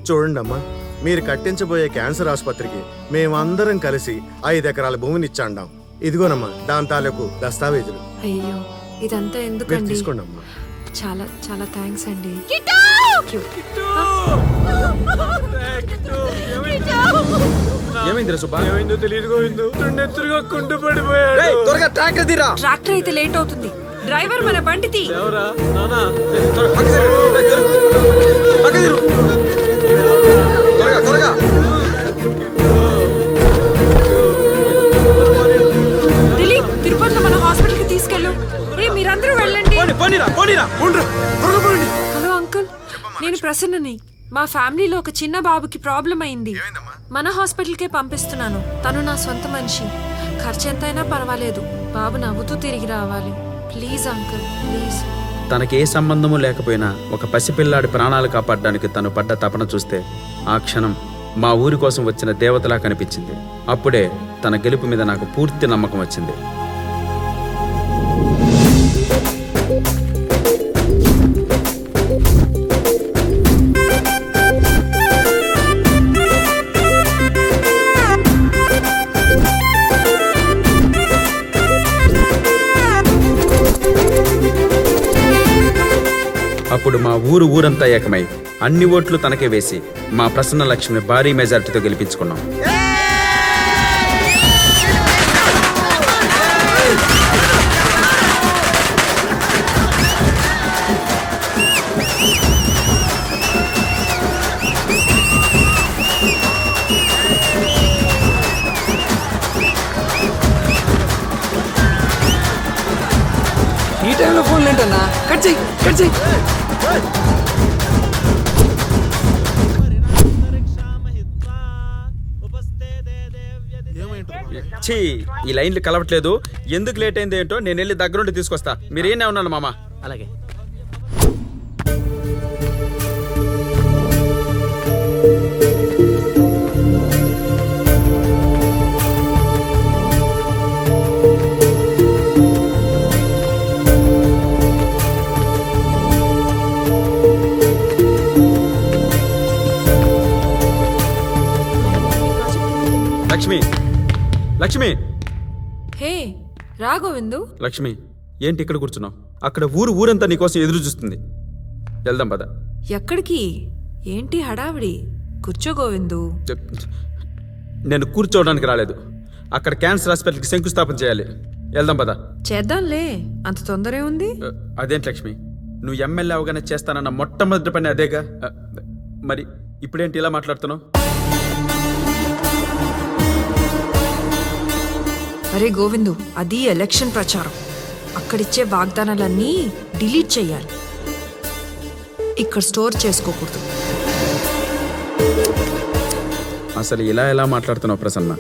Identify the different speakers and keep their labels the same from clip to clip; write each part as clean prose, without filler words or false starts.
Speaker 1: చూడండి అమ్మా, మీరు కట్టించబోయే క్యాన్సర్ ఆసుపత్రికి మేమందరం కలిసి 5 ఎకరాల భూమిని ఇచ్చాండాం. ఇదిగోనమ్మా దాని తాలూకు దస్తావేజులు.
Speaker 2: అయ్యో ఇదంతా
Speaker 1: మీరు
Speaker 2: ఎందుకండి?
Speaker 1: తీసుకోండి అమ్మా.
Speaker 2: చాలా చాలా థ్యాంక్స్ అండి.
Speaker 3: ఏమైంది రా సుబ్బా?
Speaker 1: ఏమైందో తెలియదు గోవిందు, నెత్తురుగా కుంటు పడిపోయాడు.
Speaker 3: త్వరగా ట్రాక్టర్ తీరా.
Speaker 2: ట్రాక్టర్ అయితే లేట్ అవుతుంది. డ్రైవర్ మన బండి తీ.
Speaker 1: ఎవరా నానా?
Speaker 3: త్వరగా
Speaker 2: దిలీప్, తిరుపతిలో మన హాస్పిటల్ కి తీసుకెళ్ళు. మీరందరూ వెళ్ళండి. హలో అంకుల్, నేను ప్రసన్నని. మా ఫ్యామిలీలో ఒక చిన్న బాబుకి ప్రాబ్లం అయింది. మన హాస్పిటల్కే పంపిస్తున్నాను. తను నా సొంత మనిషి. ఖర్చు ఎంతైనా పర్వాలేదు. బాబు నవ్వుతూ తిరిగి రావాలి. Please uncle, please.
Speaker 3: తనకే సంబంధము లేకపోయినా ఒక పసిపిల్లాడి ప్రాణాలు కాపాడడానికి తను పడ్డ తపన చూస్తే ఆ క్షణం మా ఊరి కోసం వచ్చిన దేవతలా కనిపించింది. అప్పుడే తన గెలుపు మీద నాకు పూర్తి నమ్మకం వచ్చింది. అప్పుడు మా ఊరంతా ఏకమై అన్ని ఓట్లు తనకే వేసి మా ప్రసన్న లక్ష్మిని భారీ మెజారిటీతో గెలిపించుకున్నాం.
Speaker 4: ఈ టైంలో ఫోన్ ఏంటన్నా? కట్ చెయ్యి.
Speaker 3: ఛీ, ఈ లైన్లు కలవట్లేదు. ఎందుకు లేట్ అయింది ఏంటో నేను వెళ్ళి దగ్గరుండి తీసుకొస్తా. మీరేనే ఉన్నాను మామ.
Speaker 4: అలాగే.
Speaker 3: లక్ష్మి,
Speaker 2: హే రా గోవిందు.
Speaker 3: లక్ష్మి, ఏంటి ఇక్కడ కూర్చున్నావు? అక్కడ ఊరంతా నీకోసం ఎదురు చూస్తుంది. వెళ్దాం పద.
Speaker 2: ఎక్కడికి? ఏంటి హడావిడి? కూర్చో గోవిందు.
Speaker 3: నేను కూర్చోవడానికి రాలేదు. అక్కడ క్యాన్సర్ హాస్పిటల్కి శంకుస్థాపన చేయాలి. వెళ్దాం పద.
Speaker 2: చేద్దాంలే, అంత తొందరే ఉంది.
Speaker 3: అదేంటి లక్ష్మి, నువ్వు ఎమ్మెల్యే అవగానే చేస్తానన్న మొట్టమొదటి పని అదేగా. మరి ఇప్పుడేంటి ఇలా మాట్లాడుతున్నావు?
Speaker 2: అరే గోవిందు, అది ఎలక్షన్ ప్రచారం. అక్కడిచ్చే వాగ్దానాలన్నీ డిలీట్ చెయ్యాలి. ఇక్కడ స్టోర్ చేసుకోకూడదు.
Speaker 3: అసలు ఇలా మాట్లాడుతున్నావు ప్రసన్న?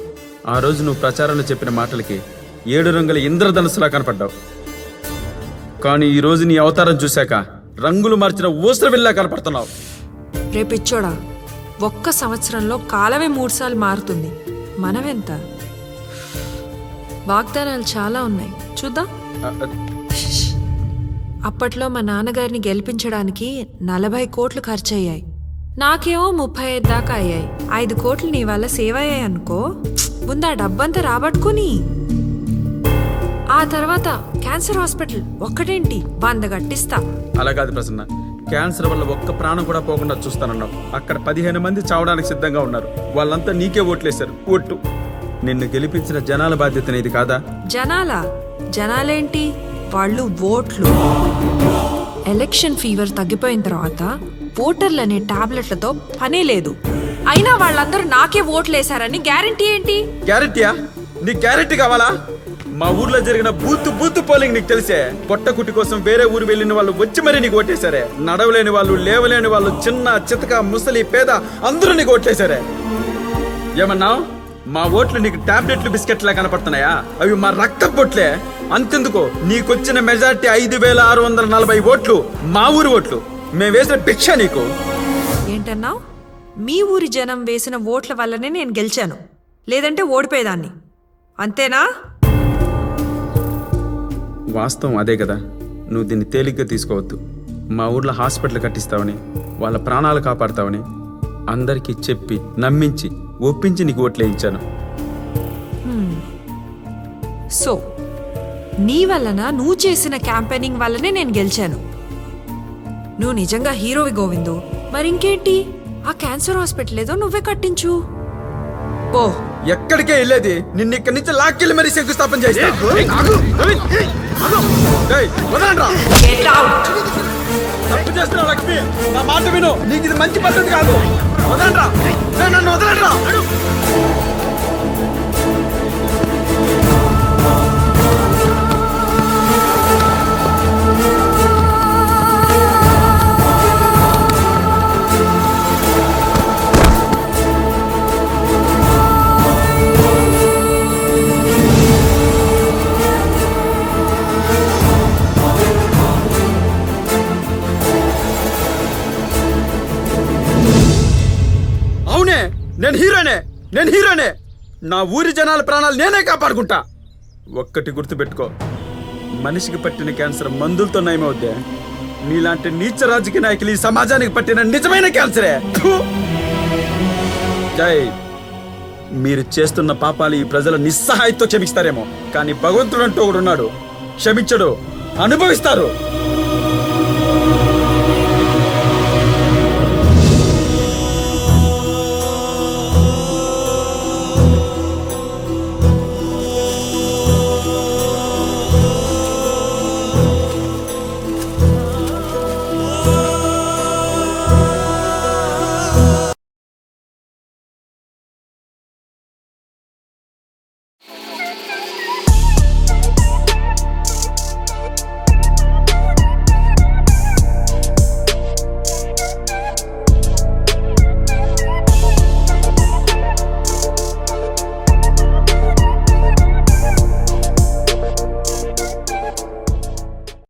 Speaker 3: ఆ రోజు నువ్వు ప్రచారంలో చెప్పిన మాటలకి 7 రంగుల ఇంద్రధనుసులా కనపడ్డావు. కానీ ఈ రోజు నీ అవతారం చూశాక రంగులు మార్చిన ఊసరవిల్లా కనపడుతున్నావు.
Speaker 2: రేపిచ్చోడా, ఒక్క సంవత్సరంలో కాలమే 3 సార్లు మారుతుంది. మనమెంత? వాగ్దానాలు చాలా ఉన్నాయి, చూద్దాం. అప్పట్లో మా నాన్నగారిని గెలిపించడానికి 40 కోట్లు ఖర్చయ్యాయి. నాకేమో 35 దాకా అయ్యాయి. 5 కోట్లు నీ వల్ల సేవ్ అయ్యాయి అనుకో. ముందు ఆ డబ్బంతా రాబట్టుకుని ఆ తర్వాత క్యాన్సర్ హాస్పిటల్ ఒక్కటేంటి 100 కట్టిస్తా.
Speaker 3: అలా కాదు ప్రసన్న, క్యాన్సర్ వల్ల ఒక్క ప్రాణం కూడా పోకుండా చూస్తానన్నావు. అక్కడ 15 మంది చావడానికి సిద్ధంగా ఉన్నారు. వాళ్ళంతా నీకే ఓట్లేశారు. ఒట్టు, నిన్ను గెలిపించిన జనాల బాధ్యత ఇది కాదా?
Speaker 2: జనాలేంటి? వాళ్ళు ఓట్లు. ఎలక్షన్ ఫీవర్ తగ్గిపోయిన తర్వాత ఓటర్లు అనే టాబ్లెట్లతో పనే లేదు. అయినా వాళ్ళందరూ నాకే ఓట్లేశారని గ్యారంటీ ఏంటి?
Speaker 3: గ్యారంటీయా? నీకు గ్యారంటీ కావాలా? మా ఊర్లో జరిగిన బూత్ పోలింగ్ నీకు తెలిసే. పొట్టకుట్టి కోసం వేరే ఊరు వెళ్ళిన వాళ్ళు వచ్చి మరీ నీకు ఓటేశారే. నడవలేని వాళ్ళు, లేవలేని వాళ్ళు, చిన్న చితక ముసలి పేద అందరూ నీకు ఓట్లేశారే. ఏమన్నావు? మా ఓట్లు నీకు టాబ్లెట్లు బిస్కెట్లా కనపడుతున్నాయా? అవి మా రక్త పొట్లే. అంతెందుకో, నీకొచ్చిన మెజార్టీ 5640 ఓట్లు మా ఊరి ఓట్లు. మేము వేసిన భిక్ష నీకు.
Speaker 2: ఏంటన్నావు? మీ ఊరి జనం వేసిన ఓట్ల వల్లనే నేను గెలిచాను, లేదంటే ఓడిపోయేదాన్ని. అంతేనా?
Speaker 3: వాస్తవం అదే కదా. నువ్వు దీన్ని తేలిగ్గా తీసుకోవద్దు. మా ఊర్లో హాస్పిటల్ కట్టిస్తావని, వాళ్ళ ప్రాణాలు కాపాడుతావని అందరికీ చెప్పి నమ్మించి ఒప్పించి నీకు ఓట్లేయించాను.
Speaker 2: సో నీ వలన నువ్వు చేసిన క్యాంపెయినింగ్ వల్లనే నేను గెలిచాను. నువ్వు నిజంగా హీరోవి గోవిందు. మరింకేంటి, ఆ క్యాన్సర్ హాస్పిటల్ ఏదో నువ్వే కట్టించు. ఓ
Speaker 3: ఎక్కడికే వెళ్ళేది? నిన్న ఇక్కడి నుంచి లాక్కెళ్ళి మరీ శంకుస్థాపన చేస్తా. ఏయ్, వదలండ్రా. తప్పు చేస్తున్నావు లక్ష్మి, నా మాట విను. నీకు ఇది మంచి పద్ధతి కాదు. వదలండ్రా. నన్ను వదలండ్రా. నేను హీరోనే. నా ఊరి జనాల ప్రాణాలు నేనే కాపాడుకుంటా. ఒక్కటి గుర్తుపెట్టుకో, మనిషికి పట్టిన క్యాన్సర్ మందులతో నయమవుద్దే. నీలాంటి నీచ రాజకీయ నాయకులు ఈ సమాజానికి పట్టిన నిజమైన క్యాన్సరే. జై, మీరు చేస్తున్న పాపాలు ఈ ప్రజల నిస్సహాయంతో క్షమిస్తారేమో, కానీ భగవంతుడు అంటూ ఒకడు ఉన్నాడు. క్షమించడు, అనుభవిస్తారు.